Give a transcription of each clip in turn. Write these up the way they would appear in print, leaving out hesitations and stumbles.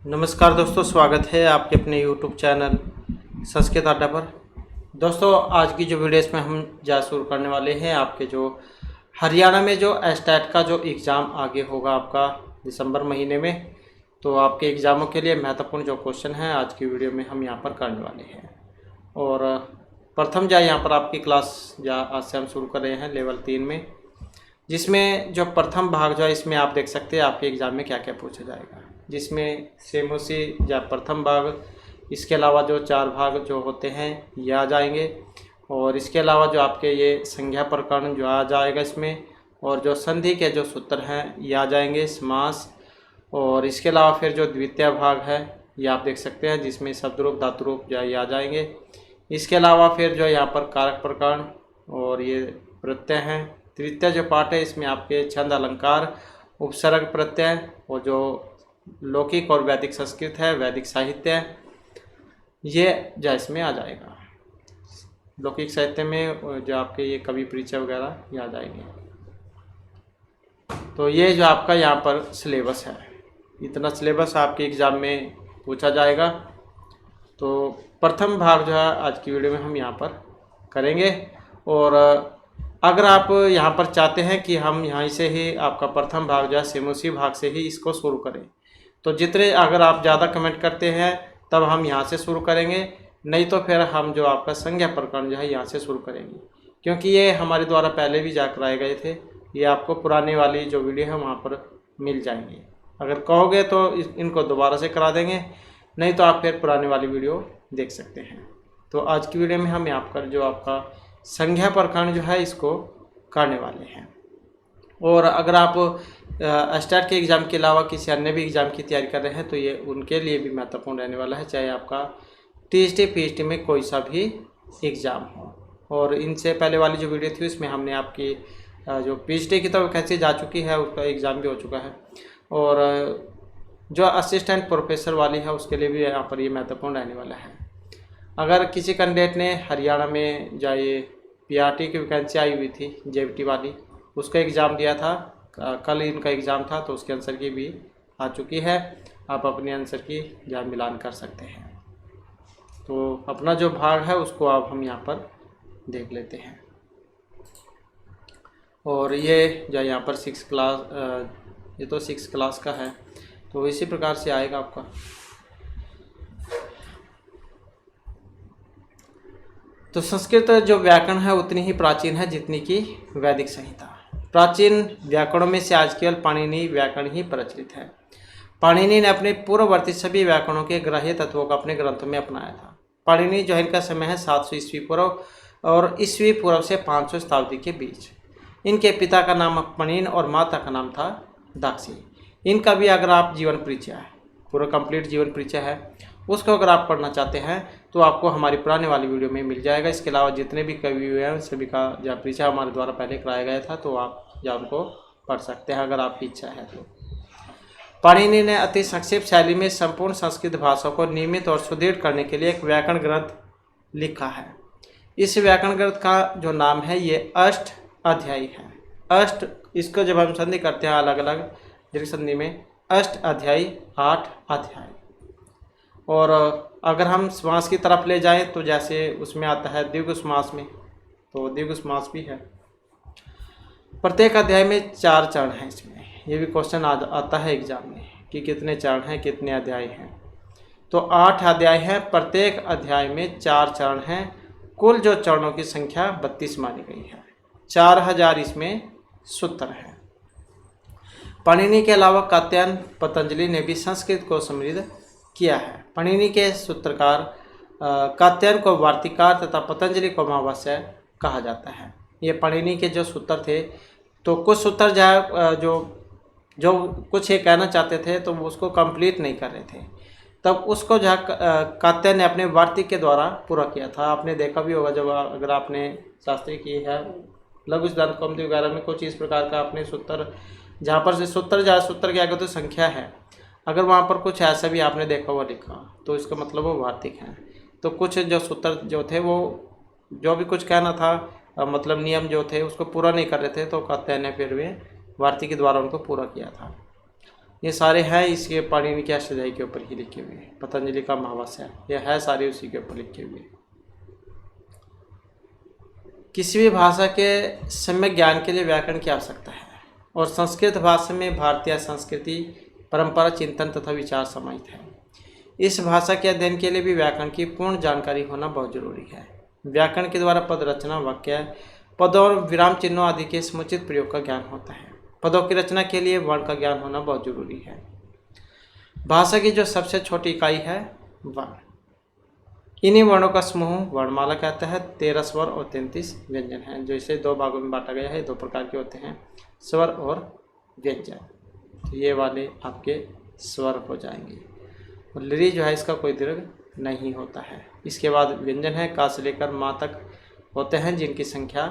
नमस्कार दोस्तों, स्वागत है आपके अपने YouTube चैनल संस्कृत अड्डा पर। दोस्तों, आज की जो वीडियो इसमें हम शुरू करने वाले हैं आपके जो हरियाणा में जो एस्टेट का जो एग्ज़ाम आगे होगा आपका दिसंबर महीने में, तो आपके एग्ज़ामों के लिए महत्वपूर्ण जो क्वेश्चन हैं आज की वीडियो में हम यहाँ पर करने वाले हैं। और प्रथम यहाँ पर आपकी क्लास आज से हम शुरू कर रहे हैं लेवल 3 में, जिसमें जो प्रथम भाग जो है इसमें आप देख सकते हैं आपके एग्ज़ाम में क्या क्या पूछा जाएगा, जिसमें सेमोसी या प्रथम भाग, इसके अलावा जो 4 भाग जो होते हैं ये आ जाएंगे। और इसके अलावा जो आपके ये संज्ञा प्रकरण जो आ जाएगा इसमें, और जो संधि के जो सूत्र हैं ये आ जाएंगे, समास। और इसके अलावा फिर जो द्वितीय भाग है ये आप देख सकते हैं, जिसमें शब्दरूप धातुरूप जो ये आ जाएंगे। इसके अलावा फिर जो यहाँ पर कारक प्रकरण और ये प्रत्यय हैं। तृतीय जो पाठ है इसमें आपके छंद अलंकार, उपसर्ग प्रत्यय और जो लौकिक और वैदिक संस्कृत है, वैदिक साहित्य, ये जो इसमें आ जाएगा। लौकिक साहित्य में जो आपके ये कवि परिचय वगैरह ये आ जाएंगे। तो ये जो आपका यहाँ पर सिलेबस है, इतना सिलेबस आपके एग्ज़ाम में पूछा जाएगा। तो प्रथम भाग जो है आज की वीडियो में हम यहाँ पर करेंगे। और अगर आप यहाँ पर चाहते हैं कि हम यहाँ से ही आपका प्रथम भाग जो है सेमोसी भाग से ही इसको शुरू करें, तो जितने अगर आप ज़्यादा कमेंट करते हैं तब हम यहाँ से शुरू करेंगे, नहीं तो फिर हम जो आपका संज्ञा प्रकरण जो है यहाँ से शुरू करेंगे, क्योंकि ये हमारे द्वारा पहले भी जा कराए गए थे। ये आपको पुराने वाली जो वीडियो है वहाँ पर मिल जाएंगी। अगर कहोगे तो इनको दोबारा से करा देंगे, नहीं तो आप फिर पुराने वाली वीडियो देख सकते हैं। तो आज की वीडियो में हम यहाँ पर जो आपका संज्ञा प्रकरण जो है इसको करने वाले हैं। और अगर आप एस्टेट के एग्ज़ाम के अलावा किसी अन्य भी एग्ज़ाम की तैयारी कर रहे हैं तो ये उनके लिए भी महत्वपूर्ण रहने वाला है, चाहे आपका टीएसटी पीएचडी में कोई सा भी एग्ज़ाम हो। और इनसे पहले वाली जो वीडियो थी उसमें हमने आपकी जो पीएचडी की तो वैकेंसी जा चुकी है, उसका एग्ज़ाम भी हो चुका है। और जो असिस्टेंट प्रोफेसर वाली है उसके लिए भी यहाँ पर ये महत्वपूर्ण रहने वाला है। अगर किसी कैंडिडेट ने हरियाणा में जो ये पीआरटी की वैकेंसी आई हुई थी जेबीटी वाली, उसका एग्ज़ाम दिया था, कल इनका एग्ज़ाम था, तो उसके आंसर की भी आ चुकी है। आप अपने आंसर की जान मिलान कर सकते हैं। तो अपना जो भाग है उसको आप हम यहाँ पर देख लेते हैं। और ये जो यहाँ पर 6 क्लास, ये तो 6 क्लास का है, तो इसी प्रकार से आएगा आपका। तो संस्कृत जो व्याकरण है उतनी ही प्राचीन है जितनी कि वैदिक संहिता। प्राचीन व्याकरणों में से आज केवल पाणिनि व्याकरण ही प्रचलित है। पाणिनि ने अपने पूर्ववर्ती सभी व्याकरणों के ग्राह्य तत्वों को अपने ग्रंथों में अपनाया था। पाणिनि जो इनका समय है 700 ईस्वी पूर्व और ईस्वी पूर्व से 500 शताब्दी के बीच। इनके पिता का नाम पणिन और माता का नाम था दाक्षी। इनका भी अगर आप जीवन परिचय है, पूरा कंप्लीट जीवन परिचय है, उसको अगर आप पढ़ना चाहते हैं तो आपको हमारी पुराने वाली वीडियो में मिल जाएगा। इसके अलावा जितने भी कवि हुए हैं सभी का जो परिचय हमारे द्वारा पहले कराया गया था, तो आप या उनको पढ़ सकते हैं अगर आपकी इच्छा है तो। पाणिनि ने अति संक्षिप्त शैली में संपूर्ण संस्कृत भाषा को नियमित और सुदृढ़ करने के लिए एक व्याकरण ग्रंथ लिखा है। इस व्याकरण ग्रंथ का जो नाम है ये अष्ट अध्यायी है। अष्ट, इसको जब हम संधि करते हैं अलग अलग दीर्घ संधि में, अष्ट अध्यायी 8 अध्याय। और अगर हम समास की तरफ ले जाएं तो जैसे उसमें आता है द्विगु समास में, तो द्विगु समास भी है। प्रत्येक अध्याय में 4 चरण हैं। इसमें ये भी क्वेश्चन आता है एग्जाम में कि कितने चरण हैं, कितने अध्याय हैं। तो 8 अध्याय हैं, प्रत्येक अध्याय में 4 चरण हैं। कुल जो चरणों की संख्या 32 मानी गई है। 4000 इसमें सूत्र हैं। पाणिनि के अलावा कात्यायन, पतंजलि ने भी संस्कृत को समृद्ध किया है। पाणिनि के सूत्रकार कात्यायन को वार्तिकार तथा पतंजलि को महाभाष्य कहा जाता है। ये पाणिनि के जो सूत्र थे, तो कुछ सूत्र जो कुछ ये कहना चाहते थे तो वो उसको कंप्लीट नहीं कर रहे थे, तब उसको कात्यायन ने अपने वार्तिक के द्वारा पूरा किया था। आपने देखा भी होगा जब अगर आपने शास्त्री की है लघु सिद्धांत कौमुदी वगैरह में कुछ इस प्रकार का अपने सूत्र, जहाँ पर से सूत्र के आगे तो संख्या है, अगर वहाँ पर कुछ ऐसा भी आपने देखा हुआ लिखा तो इसका मतलब वो वार्तिक है। तो कुछ जो सूत्र जो थे वो जो भी कुछ कहना था मतलब नियम जो थे उसको पूरा नहीं कर रहे थे, तो कात्यायन ने फिर वे वार्तिक के द्वारा उनको पूरा किया था। ये सारे हैं इसके पाणिनि के अष्टाध्यायी के ऊपर ही लिखे हुए, पतंजलि का महाभाष्य ये है सारे उसी के ऊपर लिखे हुए। किसी भी भाषा के सम्यक ज्ञान के लिए व्याकरण की आवश्यकता है और संस्कृत भाषा में भारतीय संस्कृति, परंपरा, चिंतन तथा विचार समाहित है। इस भाषा के अध्ययन के लिए भी व्याकरण की पूर्ण जानकारी होना बहुत जरूरी है। व्याकरण के द्वारा पद रचना, वाक्य, पदों और विराम चिन्हों आदि के समुचित प्रयोग का ज्ञान होता है। पदों की रचना के लिए वर्ण का ज्ञान होना बहुत जरूरी है। भाषा की जो सबसे छोटी इकाई है वर्ण, इन्हीं वर्णों का समूह वर्णमाला कहता है। 13 स्वर और 33 व्यंजन हैं, जो इसे 2 भागों में बांटा गया है। 2 प्रकार के होते हैं, स्वर और व्यंजन। तो ये वाले आपके स्वर हो जाएंगे। और लृ जो है इसका कोई दीर्घ नहीं होता है। इसके बाद व्यंजन है, का से लेकर माँ तक होते हैं, जिनकी संख्या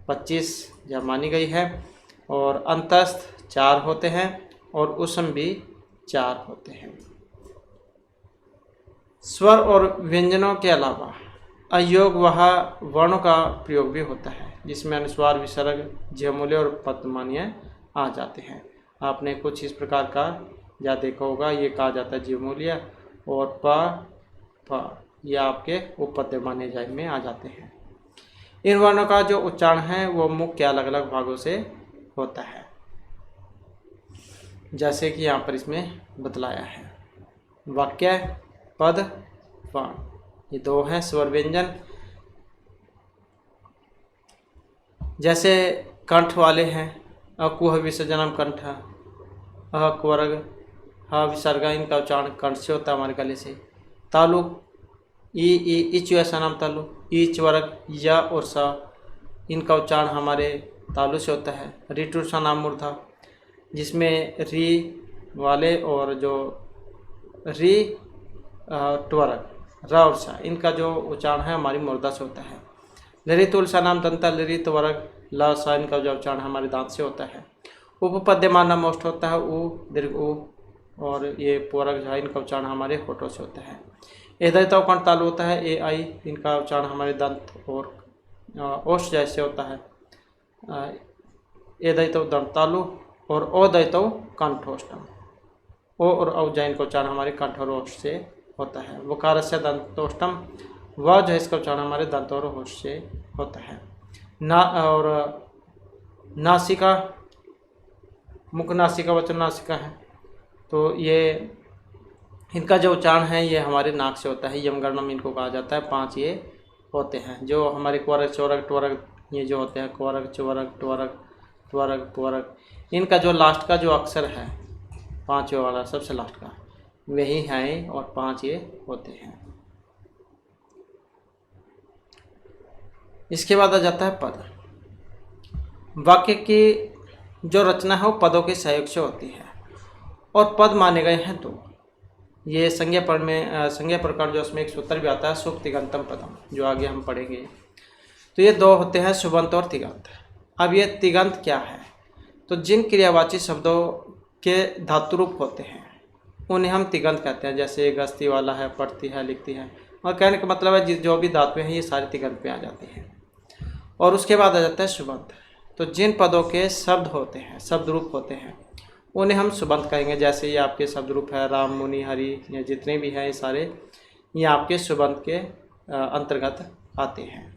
25 या मानी गई है। और अंतस्थ 4 होते हैं और उसम भी 4 होते हैं। स्वर और व्यंजनों के अलावा अयोग वह वर्णों का प्रयोग भी होता है, जिसमें अनुस्वार, विसर्ग, झमूले और पदमानीय आ जाते हैं। आपने कुछ इस प्रकार का या देखा होगा, ये कहा जाता है झमूलिया, और प ये आपके उपपद्यमानीय जाय में आ जाते हैं। इन वर्णों का जो उच्चारण है वो मुख के अलग अलग भागों से होता है, जैसे कि यहाँ पर इसमें बतलाया है। वाक्य, पद, वर्ण, ये 2 हैं। स्वर व्यंजन जैसे कंठ वाले हैं, अकुह विसर्जनम कंठ, अक्वर्ग, ह विसर्ग, इनका उच्चारण कंठ से होता है, हमारे गले से। तालु, इच ऐसा नाम तालु, ईच वर्ग, य और स, इनका उच्चारण हमारे तालु से होता है। ऋतु सा नाम मूर्धा, जिसमें री वाले और जो री ट्वरक, र और सा, इनका जो उच्चारण है हमारी मूर्धा से होता है। ललित तुलसा नाम दंता, ललित वर्ग, ल सा, इनका जो उच्चारण हमारे दांत से होता है। उपपद्यमान नाम ओष्ठ होता है, उ दीर्घ उ, और ये पूरक जो है इनका उच्चारण हमारे होठों से होता है। एदयतव कंठ तालु होता है, ए आई, इनका उच्चारण हमारे दंत और ओष्ठ जैसे होता है। एदयतव दंत तालु और ओदयतव कंठोष्टम, ओ और औ जैन का उच्चारण हमारे कंठ और ओष्ठ से होता है। वकारस्य दंतोष्टम, व जो है इसका उच्चारण हमारे दंत और ओष्ठ से होता है। ना और नासिका, मुख नासिका, वचन नासिका है, तो ये इनका जो उच्चारण है ये हमारे नाक से होता है। यमगणम इनको कहा जाता है। 5 ये होते हैं, जो हमारे क्वरक, चौरक, ट्वरक, ये जो होते हैं क्वरक, चौरक, ट्वरक, त्वरक, पुवरक, इनका जो लास्ट का जो अक्षर है 5वें वाला सबसे लास्ट का, वही हैं और 5 ये होते हैं। इसके बाद आ जाता है पद। वाक्य की जो रचना है वो पदों के सहयोग से होती है और पद माने गए हैं 2। ये संज्ञा पद में संज्ञा प्रकार जो उसमें एक सूत्र भी आता है, सुख तिगंतम पदम, जो आगे हम पढ़ेंगे। तो ये 2 होते हैं, सुबंत और तिगंत। अब ये तिगंत क्या है? तो जिन क्रियावाची शब्दों के धातु रूप होते हैं उन्हें हम तिगंत कहते हैं। जैसे गस्ती वाला है, पढ़ती है, लिखती है, और कहने का मतलब है जो भी धातुएं हैं ये सारी तिगंत पे आ जाती हैं। और उसके बाद आ जाता है सुबंत। तो जिन पदों के शब्द होते हैं, शब्द रूप होते हैं, उन्हें हम सुबंत कहेंगे। जैसे ये आपके शब्द रूप है राम, मुनि, हरि, या जितने भी हैं ये सारे ये आपके सुबंत के अंतर्गत आते हैं।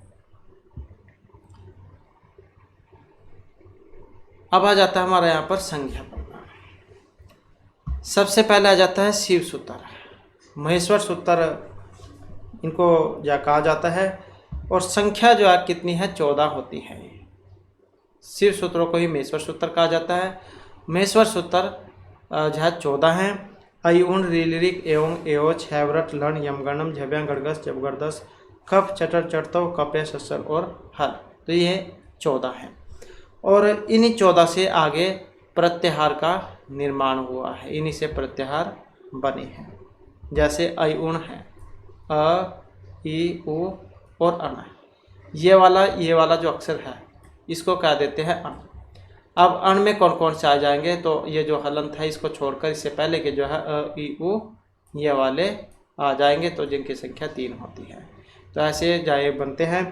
अब आ जाता है हमारा यहाँ पर संज्ञा प्रकार। सबसे पहले आ जाता है शिव सूत्र, महेश्वर सूत्र इनको या कहा जाता है। और संख्या जो है कितनी है? 14 होती है। शिव सूत्रों को ही महेश्वर सूत्र कहा जाता है। महेश्वर सूत्र जो है 14 हैं। अयुण, रीलिरिक, एवं, एवच, हैवरट, लण, यमगणम, झव्यांग, गड़गस, जबगरदस, कफ, चटर, चटतव, कपय, सस्सर और हल। तो ये 14 हैं और इन्हीं 14 से आगे प्रत्याहार का निर्माण हुआ है, इन्हीं से प्रत्याहार बने हैं। जैसे अयुण है, अ, इ, उ और अण। ये वाला जो अक्षर है इसको कह देते हैं अण। अब अण में कौन कौन से आ जाएंगे? तो ये जो हलंत है इसको छोड़कर इससे पहले के जो है अ, इ, उ, ये वाले आ जाएंगे, तो जिनकी संख्या 3 होती है। तो ऐसे जाए बनते हैं।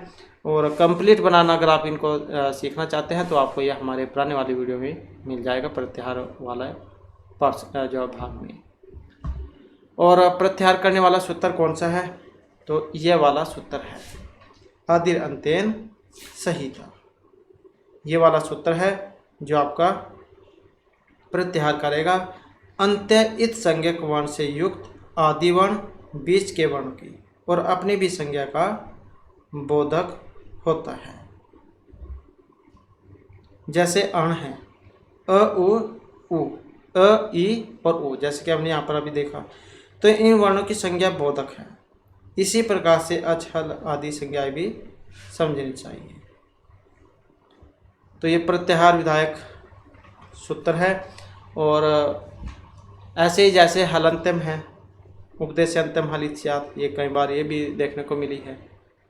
और कंप्लीट बनाना अगर आप इनको सीखना चाहते हैं तो आपको यह हमारे पुराने वाली वीडियो में मिल जाएगा, प्रत्याहार वाला जो भाग में। और प्रत्याहार करने वाला सूत्र कौन सा है? तो ये वाला सूत्र है, आदिर अंतेन संहिता। ये वाला सूत्र है जो आपका प्रत्याहार करेगा अंत्य इत संज्ञक वर्ण से युक्त आदि वर्ण बीच के वर्ण की और अपनी भी संज्ञा का बोधक होता है। जैसे अण है, अ उ, अ ई और उ, जैसे कि हमने यहाँ पर अभी देखा, तो इन वर्णों की संज्ञा बोधक है। इसी प्रकार से अच हल आदि संज्ञाएं भी समझनी चाहिए। तो ये प्रत्याहार विधायक सूत्र है। और ऐसे ही जैसे हलंतम है, उपदेश अंतम हलित स्यात्, ये कई बार ये भी देखने को मिली है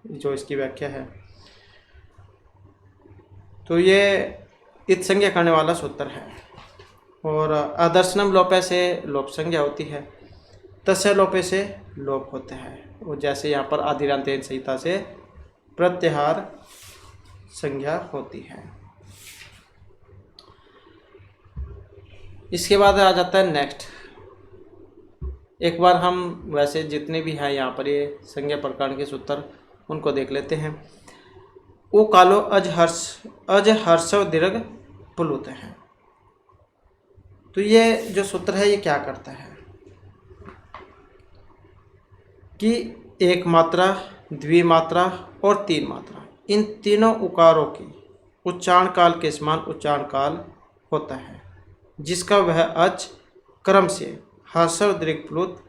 जो इसकी व्याख्या है। तो ये इत संज्ञा करने वाला सूत्र है। और आदर्शनम लोपे से लोप संज्ञा होती है, तस्य लोपे से लोप होते हैं। और जैसे यहाँ पर आदिरांतेन संहिता से प्रत्याहार संज्ञा होती है। इसके बाद आ जाता है नेक्स्ट। एक बार हम वैसे जितने भी हैं यहाँ पर ये संज्ञा प्रकरण के सूत्र उनको देख लेते हैं। उ कालो अज हर्षव दीर्घ प्लुत है। तो ये जो सूत्र है ये क्या करता है कि एक मात्रा, द्विमात्रा और तीन मात्रा, इन तीनों उकारों की उच्चारण काल के समान उच्चारण काल होता है, जिसका वह अच क्रम से हर्षव दीर्घ प्लुत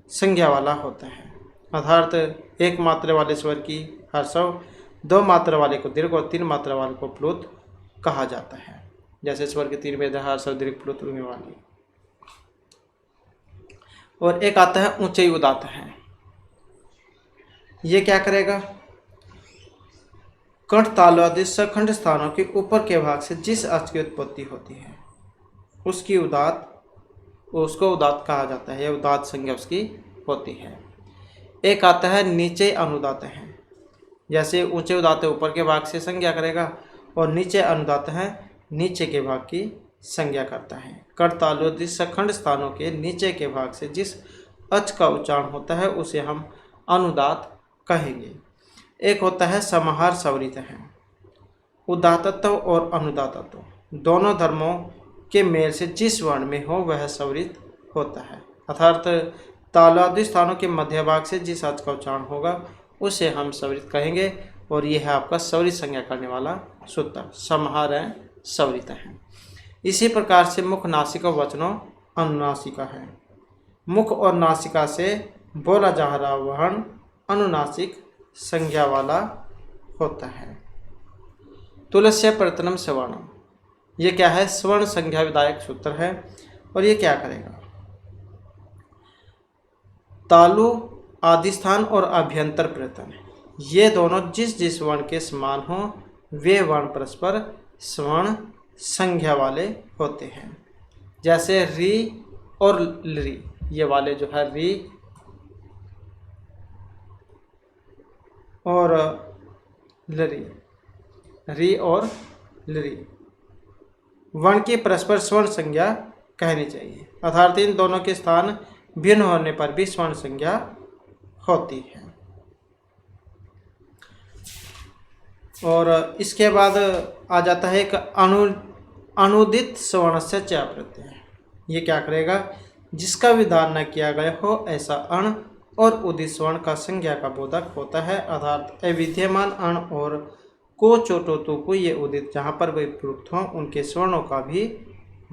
संज्ञा वाला होता है। अर्थात एक मात्रा वाले स्वर की हर्षव, दो मात्रा वाले को दीर्घ और तीन मात्रा वाले को प्लुत कहा जाता है। जैसे स्वर के तीन भेद हर्षव दीर्घ प्लुत रुने वाली। और एक आता है ऊंचे उदात्त है। ये क्या करेगा? कंठ तालवादी सखंड स्थानों के ऊपर के भाग से जिस अच की उत्पत्ति होती है उसकी उसको उदात्त कहा जाता है। यह उदात्त संज्ञा उसकी होती है। एक आता है नीचे अनुदात्त है। जैसे ऊंचे उदात्त ऊपर के भाग से संज्ञा करेगा और नीचे अनुदात्त है नीचे के भाग की संज्ञा करता है। करतालोदि सखंड स्थानों के नीचे के भाग से जिस अच का उच्चारण होता है उसे हम अनुदात्त कहेंगे। एक होता है समाहार सवरित है। उदात्तत्व और अनुदात्तत्व दोनों धर्मों के मेल से जिस वर्ण में हो वह सवरित होता है। अर्थात तालवादी स्थानों के मध्य भाग से जिस अच का उच्चारण होगा उसे हम सवरित कहेंगे। और यह है आपका सवरित संज्ञा करने वाला सूत्र, समाहार है, सवरित है। इसी प्रकार से मुख, नासिका, वचनों, अनुनासिका है। मुख और नासिका से बोला जा रहा वर्ण अनुनासिक संज्ञा वाला होता है। तुलस्य प्रतनम सवर्णम, ये क्या है? स्वर्ण संज्ञा विधायक सूत्र है। और ये क्या करेगा? तालु, आदिस्थान और अभ्यंतर प्रतन, ये दोनों जिस जिस वर्ण के समान हो वे वर्ण परस्पर स्वर्ण संज्ञा वाले होते हैं। जैसे री और लरी, ये वाले जो है री और लरी, री और लरी वर्ण की परस्पर स्वर्ण संज्ञा कहनी चाहिए। अर्थात इन दोनों के स्थान भिन्न होने पर भी स्वर्ण संज्ञा होती है। और इसके बाद आ जाता है एक अनुदित स्वर्ण से च प्रत्यय। ये क्या करेगा? जिसका विधान न किया गया हो ऐसा अण और उदित स्वर्ण का संज्ञा का बोधक होता है। अर्थात अविद्यमान अण और को चोटो तो को ये उदित जहाँ पर वे प्रयुक्त हों उनके स्वर्णों का भी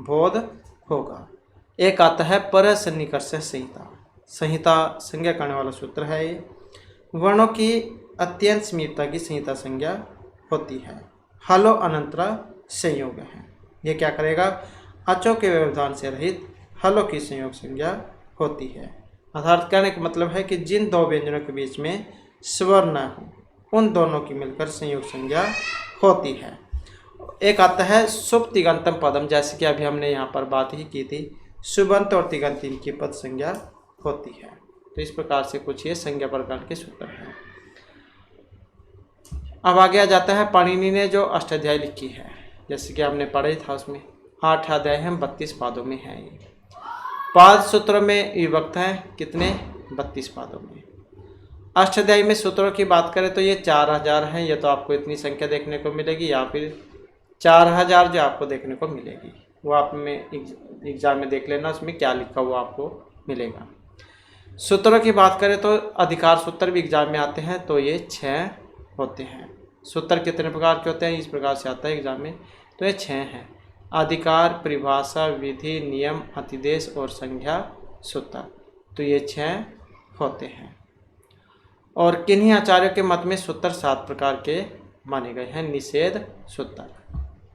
बोध होगा। एक आता है पर सन्निकर्ष संहिता। संहिता संज्ञा करने वाला सूत्र है। ये वर्णों की अत्यंत समीपता की संहिता संज्ञा होती है। हलो अनंतरा संयोग है। ये क्या करेगा? अचों के व्यवधान से रहित हलो की संयोग संज्ञा होती है। अर्थात कहने का मतलब है कि जिन दो व्यंजनों के बीच में स्वर न हो उन दोनों की मिलकर संयोग संज्ञा होती है। एक आता है शुभ तिगंतम पदम, जैसे कि अभी हमने यहाँ पर बात ही की थी। शुभंत और तिगंत की पद संज्ञा होती है। तो इस प्रकार से कुछ ये संज्ञा प्रकार के सूत्र हैं। अब आगे आ जाता है पाणिनि ने जो अष्टाध्यायी लिखी है, जैसे कि हमने पढ़ा था उसमें 8 अध्याय हैं, 32 पादों में है ये। पाद सूत्रों में विभक्त हैं कितने? 32 पादों में। अष्टाध्यायी में सूत्रों की बात करें तो ये 4000 हैं, ये तो आपको इतनी संख्या देखने को मिलेगी, या फिर 4000 जो आपको देखने को मिलेगी, वो आप में एग्जाम में देख लेना, उसमें क्या लिखा हुआ आपको मिलेगा। सूत्रों की बात करें तो अधिकार सूत्र भी एग्जाम में आते हैं, तो ये 6 होते हैं। सूत्र कितने प्रकार के होते हैं? इस प्रकार से आता है एग्जाम में, तो ये 6 हैं। अधिकार, परिभाषा, विधि, नियम, अतिदेश और संज्ञा सूत्र, तो ये 6 होते हैं। और किन्हीं आचार्यों के मत में सूत्र 7 प्रकार के माने गए हैं। निषेध सूत्र,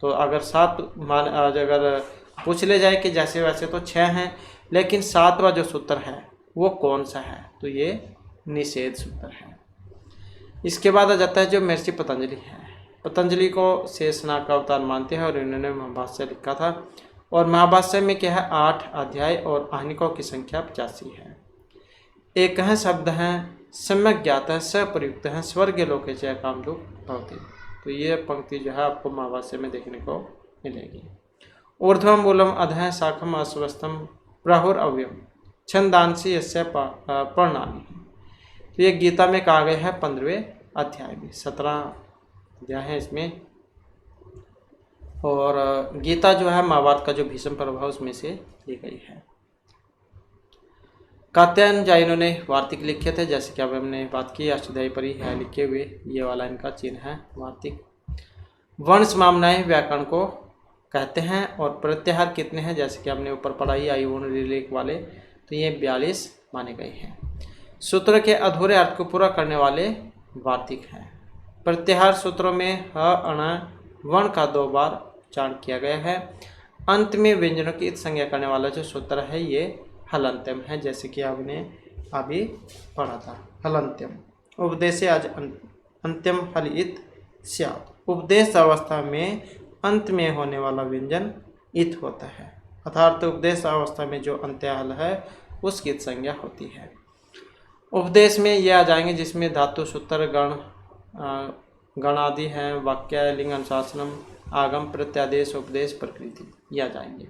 तो अगर 7 अगर पूछ ले जाए कि जैसे वैसे तो 6 हैं, लेकिन 7वां जो सूत्र है वो कौन सा है? तो ये निषेध सूत्र है। इसके बाद आ जाता है जो महर्षि पतंजलि है। पतंजलि को शेषनाग का अवतार मानते हैं और इन्होंने महाभाष्य लिखा था, और महाभाष्य में क्या है? 8 अध्याय और आहनिकों की संख्या 85 है। एक है शब्द हैं सम्यक ज्ञात है सप्रयुक्त है स्वर्ग लोके च कामरूप भवति, तो ये पंक्ति जो है आपको महाभाष्य में देखने को मिलेगी। ऊर्ध्वम मूलम अधः शाखम अस्वस्थम प्राहुर अव्यम छंदांसी यस्य पर्णानि, तो ये गीता में कहा गया है 15वें अध्याय में। 17 अध्याय है इसमें, और गीता जो है महाभारत का जो भीष्म पर्व है उसमें से ली गई है। कात्यायन जैनों ने वार्तिक लिखे थे, जैसे कि अब हमने बात की, अष्टाध्यायी पर ही है लिखे हुए, ये वाला इनका चिन्ह है वार्तिक। वर्ण समामनाएं व्याकरण को कहते हैं, और प्रत्याहार कितने हैं? जैसे कि हमने ऊपर पढ़ाई आई वर्ण रिलेख वाले, तो ये 42 माने गए हैं। सूत्र के अधूरे अर्थ को पूरा करने वाले वार्तिक हैं। प्रत्याहार सूत्रों में ह अण वर्ण का 2 बार उच्चारण किया गया है। अंत में व्यंजनों की इत संज्ञा करने वाला जो सूत्र है ये हलंत्यम है, जैसे कि आपने अभी पढ़ा था हलंत्यम। उपदेशे आज अंत्यम हलित स्यात्, उपदेश अवस्था में अंत में होने वाला व्यंजन इत होता है, अर्थात उपदेश अवस्था में जो अंत्य हल है उसकी इत संज्ञा होती है। उपदेश में ये आ जाएंगे जिसमें धातु सूत्र गण आदि हैं, वाक्य, लिंग, अनुशासनम, आगम, प्रत्यादेश, उपदेश, प्रकृति, ये आ जाएंगे।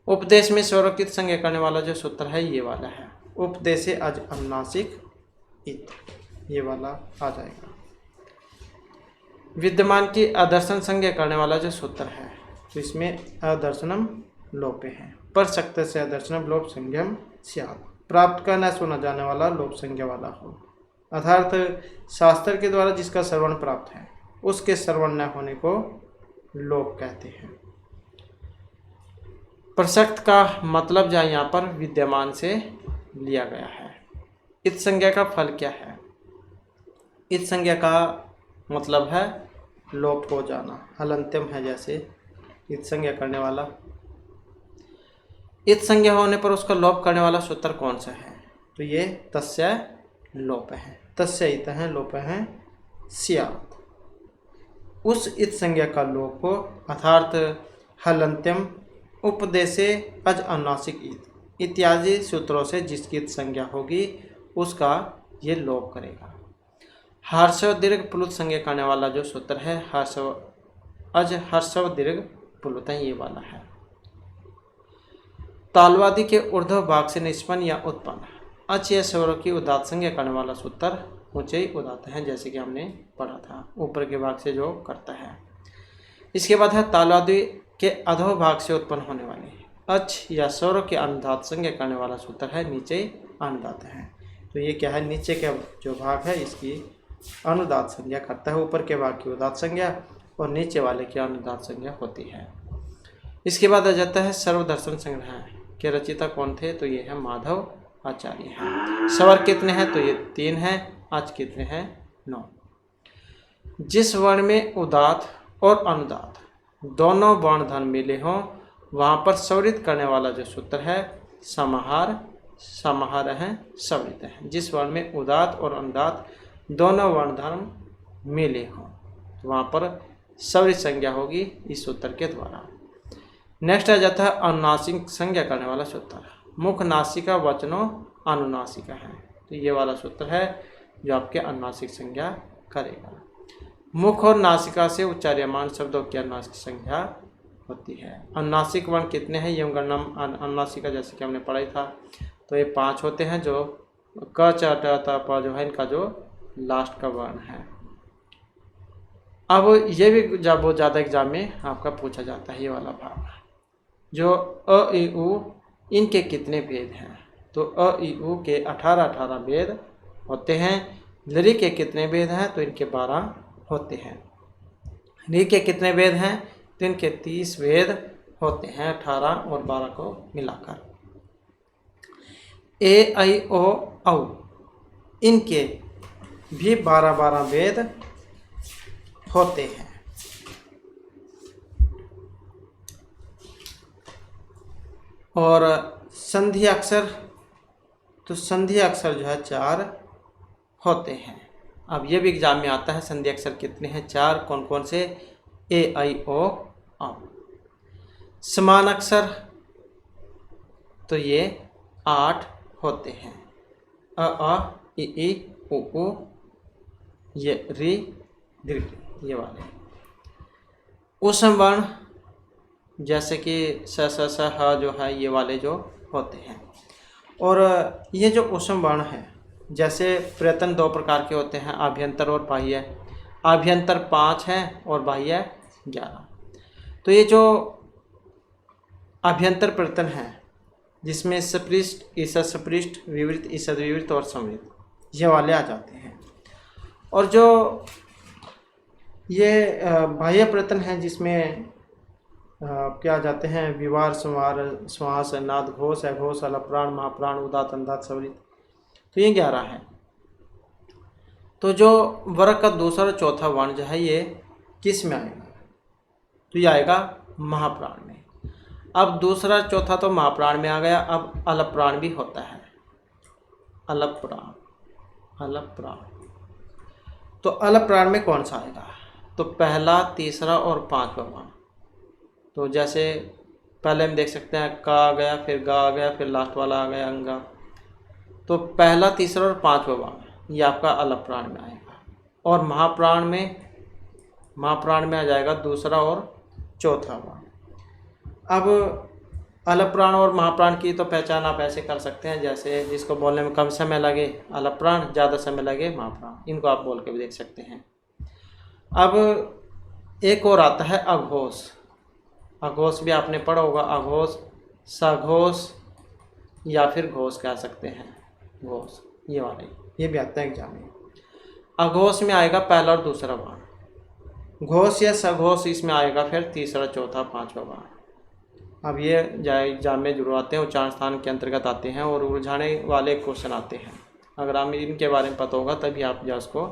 उपदेश में स्वरोकित संज्ञा करने वाला जो सूत्र है ये वाला है, उपदेशे अज अनुनासिक इत, ये वाला आ जाएगा। विद्यमान की अदर्शन संज्ञा करने वाला जो सूत्र है, तो इसमें अदर्शनम लोपे है। पर सक्त से अदर्शनम लोप संज्ञम स्यात्, प्राप्त का न सुना जाने वाला लोप संज्ञा वाला हो, अर्थात शास्त्र के द्वारा जिसका श्रवण प्राप्त है उसके श्रवण न होने को लोप कहते हैं। प्रसक्त का मतलब जो यहाँ पर विद्यमान से लिया गया है। इत संज्ञा का फल क्या है? इत संज्ञा का मतलब है लोप हो जाना, हलंत्यम है जैसे इत संज्ञा करने वाला। इत संज्ञा होने पर उसका लोप करने वाला सूत्र कौन सा है? तो ये तस्य लोप है, तस्य इत है, लोप है स्यात्। उस इत संज्ञा का लोप हो, अर्थात हलंत्यम, उपदेशे अज अनुनासिक इत इत्यादि सूत्रों से जिसकी इत संज्ञा होगी उसका ये लोप करेगा। हर्षव दीर्घ प्लुत संज्ञा करने वाला जो सूत्र है हर्षव अज हर्षव दीर्घ प्लुत है, ये वाला है। तालवादी के ऊर्ध्व भाग से निष्पन्न या उत्पन्न अच या स्वरों की उदात्त संज्ञा करने वाला सूत्र ऊंचे उदात्त है, जैसे कि हमने पढ़ा था, ऊपर के भाग से जो करता है। इसके बाद है तालवादी के अधो भाग से उत्पन्न होने वाले अच या स्वरों के अनुदात्त संज्ञा करने वाला सूत्र है नीचे अनुदात्त है। तो ये क्या है? नीचे का जो भाग है इसकी अनुदात्त संज्ञा करता है, ऊपर के भाग की उदात्त संज्ञा और नीचे वाले की अनुदात्त संज्ञा होती है। इसके बाद आ जाता है सर्वदर्शन संग्रह के रचयिता कौन थे? तो ये है माधव आचार्य हैं। स्वर कितने हैं? तो ये 3 हैं। आज कितने हैं? 9। जिस वर्ण में उदात्त और अनुदात्त दोनों वर्ण धन मिले हों वहाँ पर स्वरित करने वाला जो सूत्र है समाहार, समाहार है, स्वरित है। जिस वर्ण में उदात्त और अनुदात्त दोनों वर्ण धर्म मिले हों तो वहाँ पर स्वरित संज्ञा होगी इस सूत्र के द्वारा। नेक्स्ट आ जाता है अनुनासिक संज्ञा करने वाला सूत्र। मुख नासिका वचनों अनुनासिका है, तो ये वाला सूत्र है जो आपके अनुनासिक संज्ञा करेगा। मुख और नासिका से उच्चार्यमान शब्दों की अनुनासिक संज्ञा होती है। अनुनासिक वर्ण कितने हैं, यम गणना अनुनासिक का जैसे कि हमने पढ़ा ही था, तो ये 5 होते हैं, जो क च ट त प जो है इनका जो लास्ट का वर्ण है। अब ये भी जब बहुत ज़्यादा एग्जाम में आपका पूछा जाता है, ये वाला भाग जो अ इ उ इनके कितने भेद हैं, तो अ इ उ के 18 भेद होते हैं। लरी के कितने भेद हैं, तो इनके 12 होते हैं। री के कितने भेद हैं, तो इनके 30 भेद होते हैं, 18 और 12 को मिलाकर। ए आई ओ औ इनके भी 12 भेद होते हैं। और संधि अक्षर, तो संधि अक्षर जो है 4 होते हैं। अब ये भी एग्जाम में आता है, संधि अक्षर कितने हैं, 4। कौन कौन से, ए आई ओ औ। समान अक्षर तो ये 8 होते हैं, अ आ इ ई उ ऊ, ये री दीर्घ, ये वाले। उसम वर्ण जैसे कि स स स ह जो है, ये वाले जो होते हैं। और ये जो उसम वर्ण है, जैसे प्रयत्न 2 प्रकार के होते हैं, आभ्यंतर और बाह्य। आभ्यंतर 5 हैं और बाह्य 11। तो ये जो आभ्यंतर प्रयत्न है, जिसमें सपृष्ठ, ईसद सपृष्ठ, विवृत, ईसद विवृत और संवृत, ये वाले आ जाते हैं। और जो ये बाह्य प्रयत्न है, जिसमें क्या आ जाते हैं, विवार, संवार, श्वास, नाद, घोष, अघोष, अलप्राण, महाप्राण, उदात्त, अनुदात्त, संवृत, तो ये 11 है। तो जो वर्ग का दूसरा और चौथा वर्ण जो है, ये किस में आएगा, तो ये आएगा महाप्राण में। अब दूसरा चौथा तो महाप्राण में आ गया, अब अलप्राण भी होता है, अलप्राण, अलप्राण। तो अलप्राण में कौन सा आएगा, तो पहला, तीसरा और 5वां वर्ण। तो जैसे पहले हम देख सकते हैं, का आ गया, फिर गा आ गया, फिर लास्ट वाला आ गया अंगा। तो पहला, तीसरा और 5वां वर्ण ये आपका अलप्राण में आएगा। और महाप्राण में आ जाएगा दूसरा और चौथा वर्ण। अब अलप्राण और महाप्राण की तो पहचान आप ऐसे कर सकते हैं, जैसे जिसको बोलने में कम समय लगे अलप्राण, ज़्यादा समय लगे महाप्राण, इनको आप बोल के भी देख सकते हैं। अब एक और आता है अघोष। अघोष भी आपने पढ़ा होगा, अघोष, सघोष या फिर घोष कह सकते हैं, घोष, ये वाले, ये भी आता है एग्जाम में। अघोष में आएगा पहला और दूसरा वर्ण, घोष या सघोष इसमें आएगा फिर तीसरा, चौथा, 5वां वर्ण। अब ये एग्जाम में जरूर आते हैं, उच्चारण स्थान के अंतर्गत आते हैं और उलझाने वाले क्वेश्चन आते हैं। अगर आप इनके बारे में पता होगा तभी आप जो उसको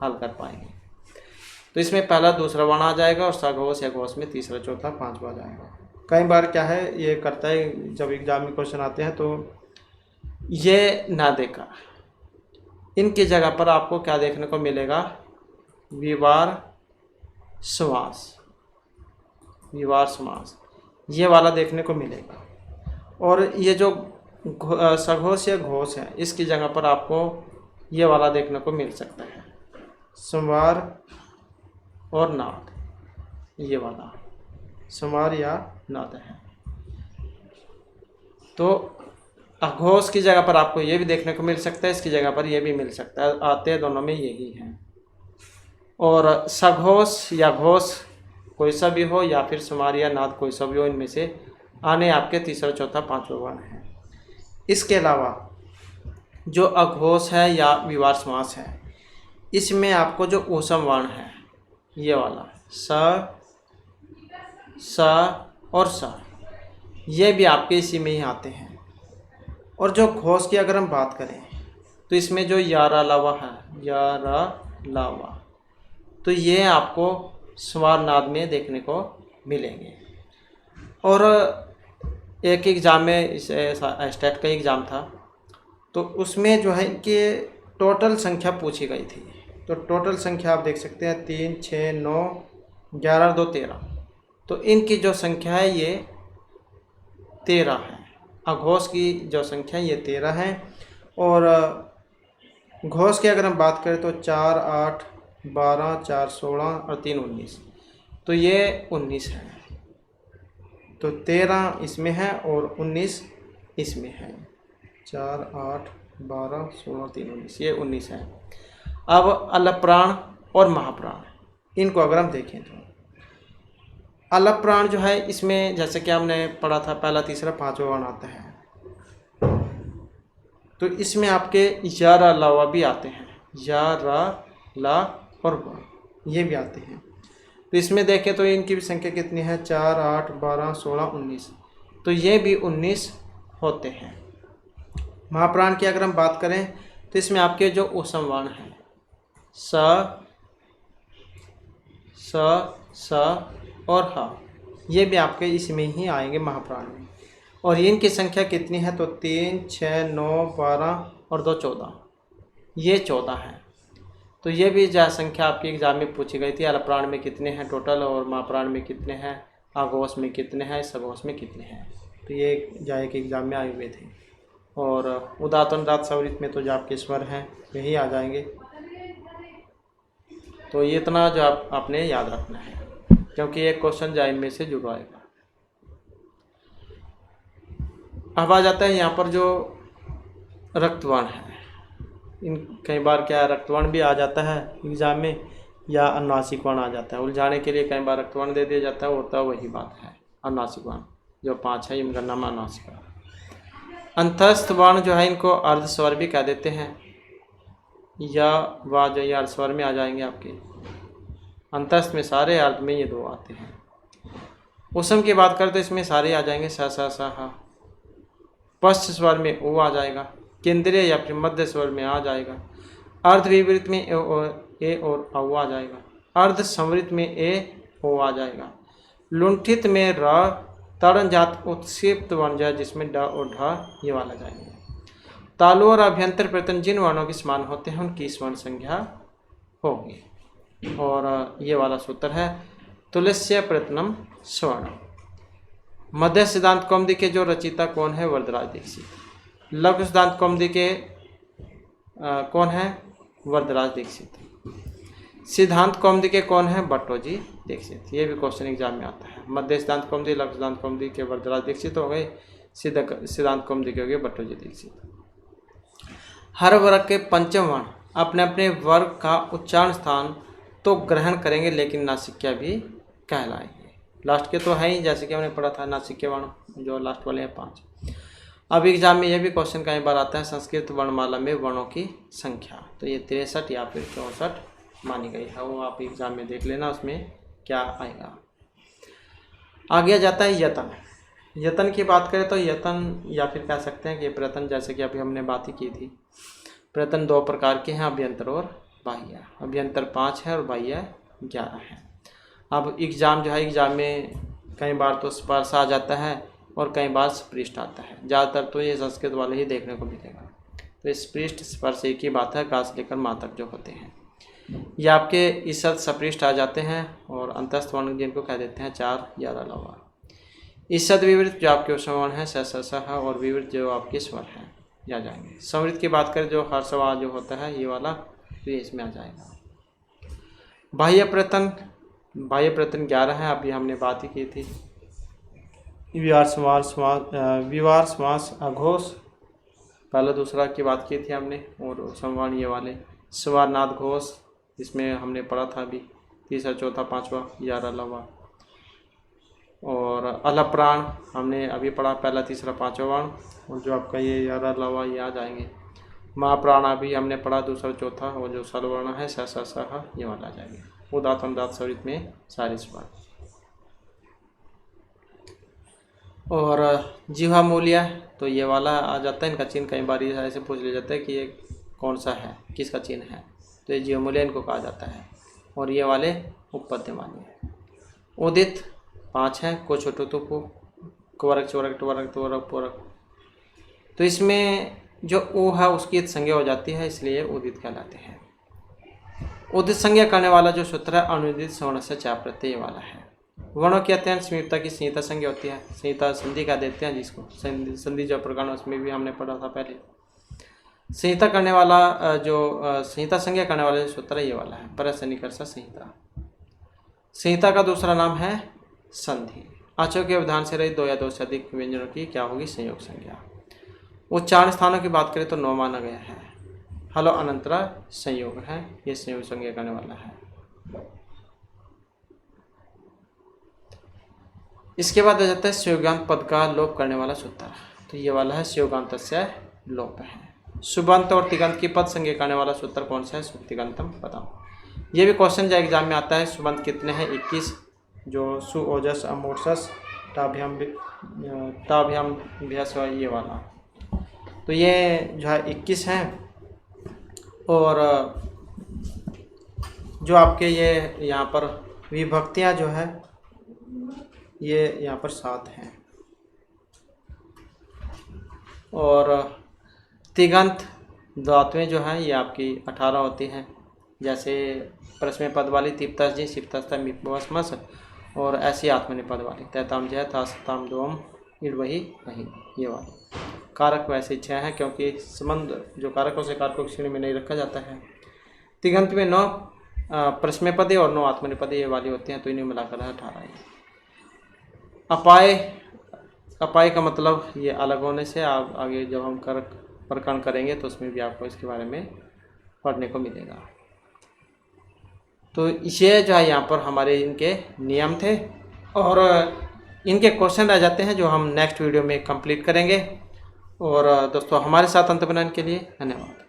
हल कर पाएंगे। तो इसमें पहला, दूसरा वर्ण आ जाएगा और सघोष या घोष में तीसरा, चौथा, 5वां आ जाएगा। कई बार क्या है ये करता है, जब एग्जाम में क्वेश्चन आते हैं तो ये ना देखा, इनकी जगह पर आपको क्या देखने को मिलेगा, विवार समास, विवार समास, ये वाला देखने को मिलेगा। और ये जो सघोष या घोष है, इसकी जगह पर आपको ये वाला देखने को मिल सकता है, संवार और नाद, ये वाला संवार या नाद है। तो अघोष की जगह पर आपको ये भी देखने को मिल सकता है, इसकी जगह पर ये भी मिल सकता है, आते हैं दोनों में यही है। और सघोष या घोष कोई सा भी हो, या फिर संवार या नाद कोई सा भी हो, इनमें से आने आपके तीसरा, चौथा, 5वां वर्ण है। इसके अलावा जो अघोष है या विवार समास है, इसमें आपको जो ऊष्म वर्ण है, ये वाला स और स, ये भी आपके इसी में ही आते हैं। और जो घोष की अगर हम बात करें तो इसमें जो यारा लावा है, यारा लावा, तो ये आपको स्वर नाद में देखने को मिलेंगे। और एक एग्ज़ाम में, स्टेट का एग्ज़ाम था, तो उसमें जो है इनके टोटल संख्या पूछी गई थी। तो टोटल संख्या आप देख सकते हैं 3, 6, 9, 11, 2, 13। तो इनकी जो संख्या है ये 13 है। अघोष की जो संख्या ये 13 है। और घोष की अगर हम बात करें तो 4, 8, 12, 4, 16 और 3, 19। तो ये 19 है। तो 13 इसमें है और 19 इसमें है। 4, 8, 12, 16, 3, 19, ये 19 है। अब अलप्राण और महाप्राण, इनको अगर हम देखें तो अलप्राण जो है, इसमें जैसे कि हमने पढ़ा था पहला, तीसरा, पांचवा वर्ण आता है। तो इसमें आपके या, रा, ला, वा भी आते हैं। या, रा, ला और वा ये भी आते हैं। तो इसमें देखें तो इनकी भी संख्या कितनी है? 4, 8, 12, 16, 19। तो ये भी 19 होते हैं। महाप्राण की अगर हम बात करें तो इसमें आपके जो उसम वर्ण हैं स, स और ह, ये भी आपके इसमें ही आएंगे महाप्राण में। और इनकी संख्या कितनी है? तो 3, 6, 9, 12 और 2, 14, ये 14 है। तो ये भी जो संख्या आपकी एग्जाम में पूछी गई थी, अलप्राण में कितने हैं टोटल और महाप्राण में कितने हैं, आघोष में कितने हैं, सघोष में कितने हैं। तो ये जाए कि एग्जाम में आए हुए थे। और उदात्त अनुदात्त सवरित में तो जो आपके स्वर हैं यही आ जाएंगे। तो ये इतना जो आपने याद रखना है, क्योंकि एक क्वेश्चन जो इनमें से जुड़ आएगा। अब आ जाता है यहाँ पर जो रक्तवर्ण है, इन कई बार क्या रक्तवर्ण भी आ जाता है एग्जाम में, या अनुनासिक वर्ण आ जाता है। उलझाने के लिए कई बार रक्तवर्ण दे दिया जाता है, होता वही बात है। अनुनासिक वर्ण जो 5 है इनका नाम अनुनासिक वर्ण। अंतस्थ वर्ण जो है इनको अर्ध स्वर भी कह देते हैं, या वा जो ये अर्ध स्वर में आ जाएंगे आपके। अंतस्थ में सारे अर्ध में ये 2 आते हैं। उसम की बात करें तो इसमें सारे आ जाएंगे, स, स, ह। पश्च स्वर में ओ आ जाएगा, केंद्रीय या फिर मध्य स्वर में आ जाएगा। अर्ध विवृत में ए और औ आ जाएगा। अर्ध संवृत में ए ओ आ जाएगा। लुंठित में र, तरण जात उत्क्षिप्त वर्ण जाए जिसमें ड और ढ ये वाला जाएंगे। तालु और अभ्यंतर प्रयत्न जिन वर्णों के समान होते हैं उनकी स्वर्ण संख्या होगी। और ये वाला सूत्र है तुलस्य प्रयत्नम स्वर्ण। मध्य सिद्धांत कौमुदी के जो रचयिता कौन है? वरदराज दीक्षित। लघु सिद्धांत कौमुदी के कौन है? वरदराज दीक्षित। सिद्धांत कौमुदी के कौन है? भट्टोजी दीक्षित। ये भी क्वेश्चन एग्जाम में आता है। मध्य सिद्धांत कौमुदी, लघु सिद्धांत कौमुदी के वरदराज दीक्षित हो गए, सिद्धांत कौमुदी के हो गए भट्टोजी दीक्षित। हर वर्ग के पंचम वर्ण अपने अपने वर्ग का उच्चारण स्थान तो ग्रहण करेंगे, लेकिन नासिक्य भी कहलाएंगे। लास्ट के तो है ही, जैसे कि हमने पढ़ा था नासिक्य वर्ण जो लास्ट वाले हैं 5। अब एग्जाम में यह भी क्वेश्चन कई बार आता है, संस्कृत वर्णमाला में वर्णों की संख्या। तो ये 63 या फिर 64 मानी गई है, वो आप एग्जाम में देख लेना उसमें क्या आएगा। आगे जाता है यतन। यतन की बात करें तो यतन या फिर कह सकते हैं कि प्रयत्न, जैसे कि अभी हमने बात ही की थी। प्रयत्न 2 प्रकार के हैं, अभ्यंतर और बाह्य। अभ्यंतर 5 है और बाह्य 11 है। अब एग्ज़ाम जो है, एग्ज़ाम में कई बार तो स्पर्श आ जाता है और कई बार स्पृष्ट आता है। ज़्यादातर तो ये संस्कृत वाले ही देखने को मिलेगा। तो स्पृष्ट स्पर्श एक ही बात है, गा से लेकर माँ तक जो होते हैं ये आपके ईसद सपृष्ट आ जाते हैं। और अंतस्थ वर्ण जिनको कह देते हैं 4 या अलावा। ईसद विवृत जो आपके स्वर्ण है स, स, स, ह, और विवृत जो आपके स्वर हैं ये आ जाएंगे। संवृत की बात करें जो हर्षवा जो होता है ये वाला, तो ये इसमें आ जाएगा। बाह्य प्रयत्न 11 है, अभी हमने बात ही की थी। विवार समास अघोष पहला दूसरा की बात की थी हमने, और संवान ये वाले स्वर्नाद घोष इसमें हमने पढ़ा था अभी, तीसरा चौथा पांचवा यार अलावा। और अलप्राण हमने अभी पढ़ा, पहला तीसरा पांचवा वर्ण, और जो आपका ये यार अलावा ये आ जाएंगे। महाप्राण अभी हमने पढ़ा दूसरा चौथा, और जो सलवर्ण है स, स, स, ह ये वाला आ जाएंगे। उदात्त अनुदात्त सवरित में सारे स्वर। और जिह्वा मूल्य तो ये वाला आ जाता है, इनका चिन्ह कई बार ऐसे पूछ लिया जाता है कि ये कौन सा है, किसका चिन्ह है, तो ये जिह्वा मूल्य इनको कहा जाता है। और ये वाले उपपद्यमानी है। उदित 5 है, को छोटो तो को क्वरक चवरक टवरक तवरक पोरक। तो इसमें जो ओ है उसकी संज्ञा हो जाती है, इसलिए उदित कहलाते हैं। उदित संज्ञा करने वाला जो सूत्र है अनुदित स्वर्ण से चा प्रत्यय वाला है। वर्णों की अत्यंत समीपता की संहिता संज्ञा होती है, संहिता संधि का देते हैं जिसको, संधि जो प्रकरण उसमें भी हमने पढ़ा था पहले। संहिता करने वाला जो संहिता संज्ञा करने वाला जो सूत्र है ये वाला है, पर सन्निकर्ष संहिता। संहिता का दूसरा नाम है संधि। आचों के व्यवधान से रहित 2 या 2 से अधिक व्यंजनों की क्या होगी? संयोग संज्ञा। उच्चारण स्थानों की बात करें तो 9 माना गया है। हलो अनंतरा संयोग है, ये संयोग संज्ञा करने वाला है। इसके बाद आ जाता है संयोगांत पद का लोप करने वाला सूत्र, तो ये वाला है संयोगांतस्य लोप है। सुबंत और तिगंत की पद संज्ञा करने वाला सूत्र कौन सा है? सुतिगंतम पदम। ये भी क्वेश्चन जो एग्जाम में आता है। सुबंत कितने हैं? 21, जो सु ओजस अमूर्सस टाभ्याम भ्यस, ये वाला, तो ये जो है 21 हैं। और जो आपके ये यहाँ पर विभक्तियाँ जो है ये यहाँ पर 7 हैं। और तिगंत धातुएं जो हैं ये आपकी 18 होती हैं, जैसे प्रश्न पद वाली तिप्तस जी सिप्तस्ता मिपवस्मस, और ऐसी आत्मनिपद वाली तैताम जय तास्ताम दोम इड वही नहीं, ये वाली। कारक वैसे 6 हैं, क्योंकि संबंध जो कारकों से कारकों की श्रेणी में नहीं रखा जाता है। तिगंत में 9 प्रश्नपदे और 9 आत्मनिपदे ये वाली होती हैं, तो इन्हें मिलाकर 18 है। अपाय का मतलब ये अलग होने से, आप आगे जब हम प्रकरण करेंगे तो उसमें भी आपको इसके बारे में पढ़ने को मिलेगा। तो ये जो है यहाँ पर हमारे इनके नियम थे, और इनके क्वेश्चन रह जाते हैं जो हम नेक्स्ट वीडियो में कंप्लीट करेंगे। और दोस्तों हमारे साथ अंत बनाने के लिए धन्यवाद।